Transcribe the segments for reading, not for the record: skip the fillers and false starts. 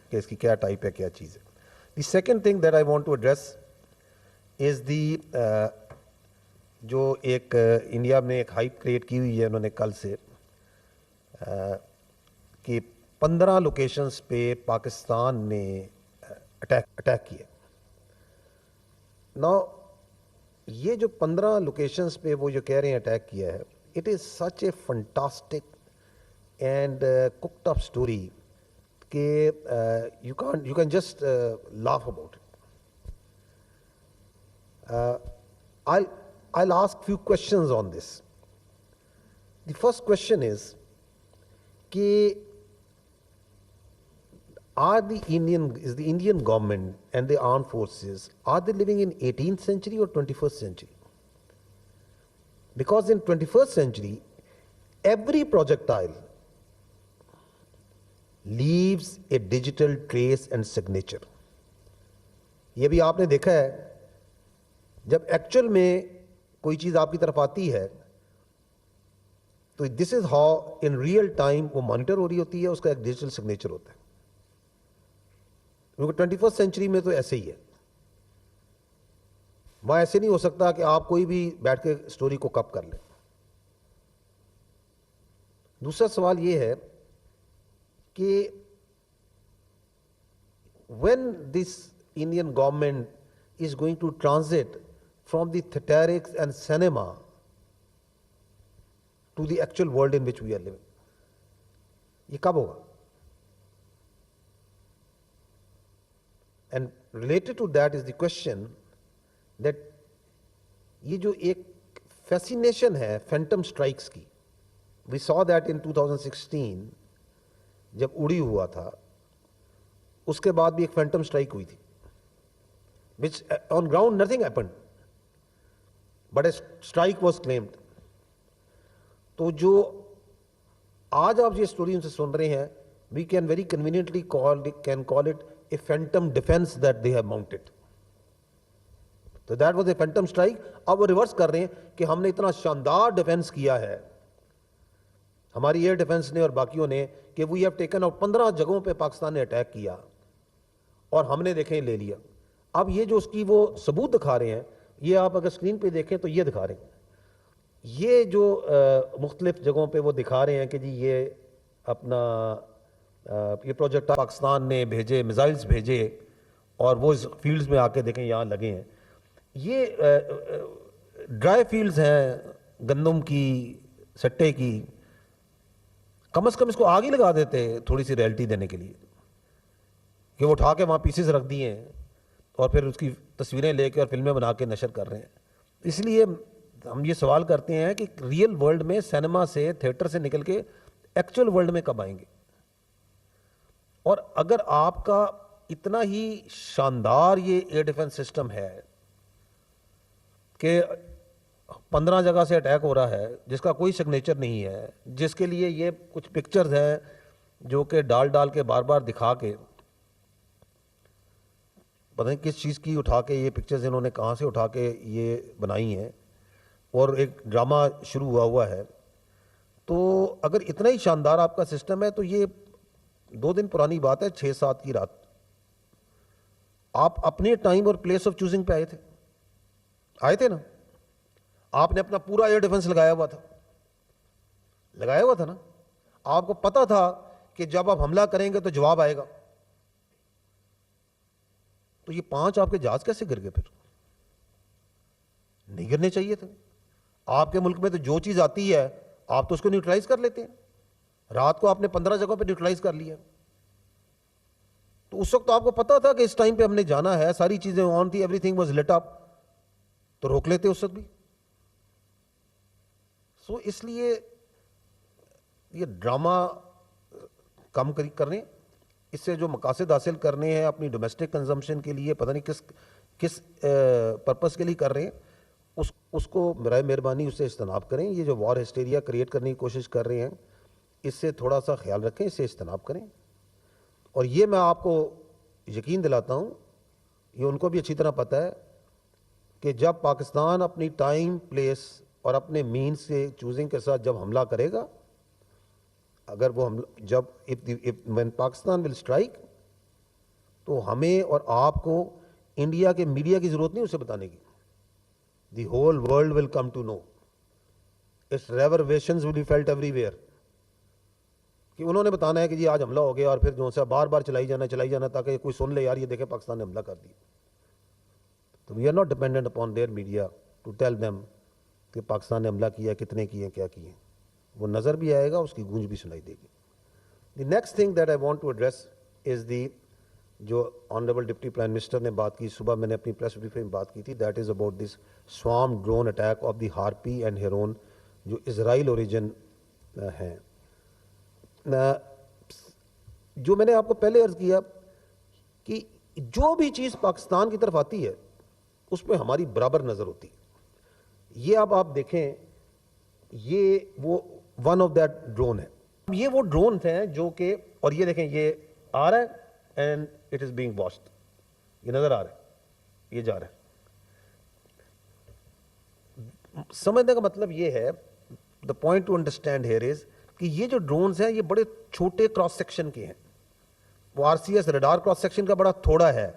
کہ اس کی کیا ٹائپ ہے, کیا چیز ہے. The second thing that I want to address is the جو ایک انڈیا میں ایک ہائپ کریٹ کی ہوئی ہے انہوں نے کل سے کہ 15 لوکیشنز پہ پاکستان نے اٹیک کیا. نا یہ جو 15 لوکیشنز پہ وہ جو کہہ رہے ہیں اٹیک کیا ہے, it is such a fantastic and cooked up story کہ you can just laugh about it. I'll ask few questions on this. The first question is کہ is the Indian government and the armed forces, are they living in 18th century or 21st century? Because in 21st century, every projectile leaves a digital trace and signature. یہ بھی آپ نے دیکھا ہے جب actual میں کوئی چیز آپ کی طرف آتی ہے تو this is how in real time وہ مانیٹر ہو رہی ہوتی ہے, اس کا ایک ڈیجیٹل سگنیچر ہوتا ہے. کیونکہ 21st سینچری میں تو ایسے ہی ہے, وہاں ایسے نہیں ہو سکتا کہ آپ کوئی بھی بیٹھ کے سٹوری کو کپ کر لیں. دوسرا سوال یہ ہے کہ when this Indian government is going to transit from the theatrics and cinema to the actual world in which we are living, یہ کب ہوگا؟ And related to that is the question that یہ جو ایک فیسینیشن ہے phantom strikes کی, we saw that in 2016 جب اڑی ہوا تھا, اس کے بعد بھی ایک فینٹم سٹرائک ہوئی تھی which on ground nothing happened but a strike was claimed. تو جو آج آپ یہ سٹوری ان سے سن رہے ہیں, we can very conveniently call it a phantom defense that they have mounted. So that was a phantom strike. اب وہ ریورس کر رہے ہیں کہ ہم نے اتنا شاندار ڈیفense کیا ہے ہماری ایئر ڈیفنس نے اور باقیوں نے کہ we have taken out 15 جگہوں پہ پاکستان نے اٹیک کیا اور ہم نے دیکھیں لے لیا. اب یہ جو اس کی وہ ثبوت دکھا رہے ہیں, یہ آپ اگر اسکرین پہ دیکھیں تو یہ دکھا رہے ہیں, یہ جو مختلف جگہوں پہ وہ دکھا رہے ہیں کہ جی یہ اپنا یہ پروجیکٹ پاکستان نے بھیجے, میزائلز بھیجے اور وہ اس فیلڈز میں آ کے دیکھیں یہاں لگے ہیں. یہ ڈرائی فیلڈز ہیں گندم کی, سٹے کی, کم از کم اس کو آگ ہی لگا دیتے تھوڑی سی ریئلٹی دینے کے لیے کہ وہ اٹھا کے وہاں پیسز رکھ دیے ہیں اور پھر اس کی تصویریں لے کے اور فلمیں بنا کے نشر کر رہے ہیں. اس لیے ہم یہ سوال کرتے ہیں کہ ریئل ورلڈ میں سینما سے, تھیٹر سے نکل کے ایکچوئل ورلڈ میں کب آئیں گے؟ اور اگر آپ کا اتنا ہی شاندار یہ ایئر ڈیفنس سسٹم ہے کہ 15 جگہ سے اٹیک ہو رہا ہے جس کا کوئی سگنیچر نہیں ہے, جس کے لیے یہ کچھ پکچرز ہیں جو کہ ڈال کے بار بار دکھا کے پتہ نہیں کس چیز کی اٹھا کے یہ پکچرز انہوں نے کہاں سے اٹھا کے یہ بنائی ہیں, اور ایک ڈرامہ شروع ہوا ہے. تو اگر اتنا ہی شاندار آپ کا سسٹم ہے تو یہ 2 دن پرانی بات ہے, 6-7 کی رات آپ اپنے ٹائم اور پلیس آف چوزنگ پہ آئے تھے نا. آپ نے اپنا پورا ایئر ڈیفنس لگایا ہوا تھا نا. آپ کو پتا تھا کہ جب آپ حملہ کریں گے تو جواب آئے گا. تو یہ 5 آپ کے جہاز کیسے گر گئے؟ پھر نہیں گرنے چاہیے تھے. آپ کے ملک میں تو جو چیز آتی ہے آپ تو اس کو نیوٹرلائز کر لیتے ہیں. رات کو آپ نے 15 جگہوں پہ نیوٹرلائز کر لیا. تو اس وقت تو آپ کو پتا تھا کہ اس ٹائم پہ ہم نے جانا ہے, ساری چیزیں آن تھی, ایوری تھنگ واز لٹ اپ, تو روک لیتے اس وقت بھی. سو اس لیے یہ ڈرامہ کم کرنے, اس سے جو مقاصد حاصل کرنے ہیں اپنی ڈومیسٹک کنزمپشن کے لیے, پتہ نہیں کس پرپس کے لیے کر رہے ہیں, اس کو برائے مہربانی اس سے اجتناب کریں. یہ جو وار ہسٹیریا کریٹ کرنے کی کوشش کر رہے ہیں اس سے تھوڑا سا خیال رکھیں, اس سے اجتناب کریں. اور یہ میں آپ کو یقین دلاتا ہوں, یہ ان کو بھی اچھی طرح پتہ ہے کہ جب پاکستان اپنی ٹائم, پلیس اور اپنے مینز سے چوزنگ کے ساتھ جب حملہ کرے گا, اگر وہ when Pakistan will strike, تو ہمیں اور آپ کو انڈیا کے میڈیا کی ضرورت نہیں اسے بتانے کی. The whole world will come to know. Its reverberations will be felt everywhere. کہ انہوں نے بتانا ہے کہ جی آج حملہ ہو گیا اور پھر جو سا بار بار چلائی جانا تاکہ کوئی سن لے یار یہ دیکھیں پاکستان نے حملہ کر دیا. تو we are not dependent upon their media to tell them کہ پاکستان نے حملہ کیا, کتنے کیے, کیا کیے. وہ نظر بھی آئے گا, اس کی گونج بھی سنائی دے گی. The next thing that I want to address is the جو آنریبل ڈپٹی پرائم منسٹر نے بات کی, صبح میں نے اپنی پریس بریفنگ میں بات کی تھی, that is about this swarm drone attack of the Harpy and Heron جو اسرائیل اوریجن ہیں. جو میں نے آپ کو پہلے عرض کیا کہ جو بھی چیز پاکستان کی طرف آتی ہے اس پہ ہماری برابر نظر ہوتی ہے. یہ اب آپ دیکھیں, یہ وہ ون آف دیٹ ڈرون ہے. یہ وہ ڈرونز ہیں جو کہ, اور یہ دیکھیں یہ آ رہا ہے and it is being watched. یہ نظر آ رہا ہے, یہ جا رہا ہے. سمجھنے کا مطلب یہ ہے, the point to understand here is کہ یہ جو ڈرونز ہیں یہ بڑے چھوٹے کراس سیکشن کے ہیں. وہ R C S radar cross section کا بڑا تھوڑا ہے.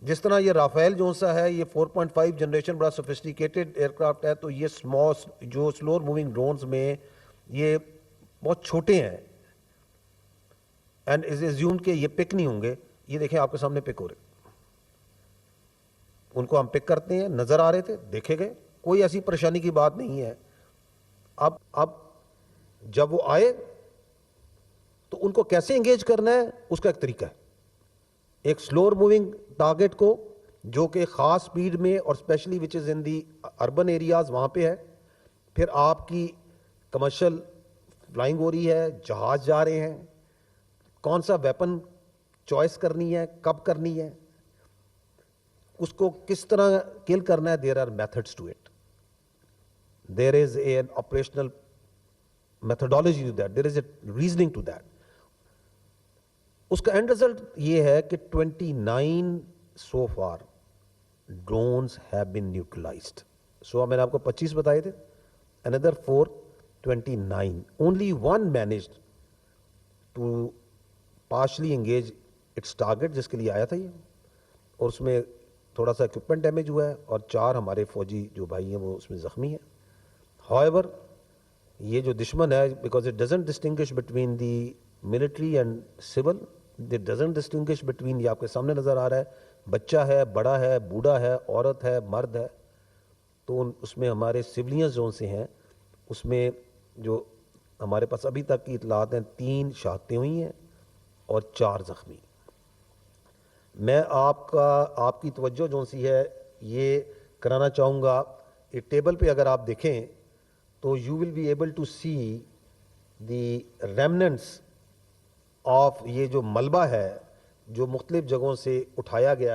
جس طرح یہ رافیل جو سا ہے یہ 4.5 جنریشن بڑا سوفسٹیکیٹڈ ایئر کرافٹ ہے, تو یہ جو سلور موونگ ڈرونز میں یہ بہت چھوٹے ہیں اینڈ از ایزیومڈ کہ یہ پک نہیں ہوں گے. یہ دیکھیں آپ کے سامنے پک ہو رہے, ان کو ہم پک کرتے ہیں, نظر آ رہے تھے, دیکھے گئے, کوئی ایسی پریشانی کی بات نہیں ہے. اب جب وہ آئے تو ان کو کیسے انگیج کرنا ہے اس کا ایک طریقہ ہے. ایک سلور موونگ ٹارگٹ کو جو کہ خاص سپیڈ میں اور اسپیشلی وچ از ان دی اربن ایریاز وہاں پہ ہے, پھر آپ کی کمرشل فلائنگ ہو رہی ہے, جہاز جا رہے ہیں, کون سا ویپن چوائس کرنی ہے, کب کرنی ہے, اس کو کس طرح کل کرنا ہے. There are methods to it. There is a operational methodology to that, there is a reasoning to that. اس کا اینڈ رزلٹ یہ ہے کہ 29 so far drones have been neutralized. So میں نے آپ کو 25 بتائے تھے, اندر 4, 29. Only one managed to partially engage its target جس کے لیے آیا تھا یہ, اور اس میں تھوڑا سا اکوپمنٹ ڈیمیج ہوا ہے, اور 4 ہمارے فوجی جو بھائی ہیں وہ اس میں زخمی ہیں. However, یہ جو دشمن ہے, because it doesn't distinguish between the military and civil, it doesn't distinguish between, یہ آپ کے سامنے نظر آ رہا ہے, بچہ ہے, بڑا ہے, بوڑھا ہے, عورت ہے, مرد ہے. تو اس میں ہمارے سویلینز جو سے ہیں اس میں جو ہمارے پاس ابھی تک کی اطلاعات ہیں 3 شہادتیں ہوئی ہیں اور 4 زخمی. میں آپ کی توجہ جو سی ہے یہ کرانا چاہوں گا, یہ ٹیبل پہ اگر آپ دیکھیں تو you will be able to see the remnants of یہ جو ملبہ ہے جو مختلف جگہوں سے اٹھایا گیا ہے.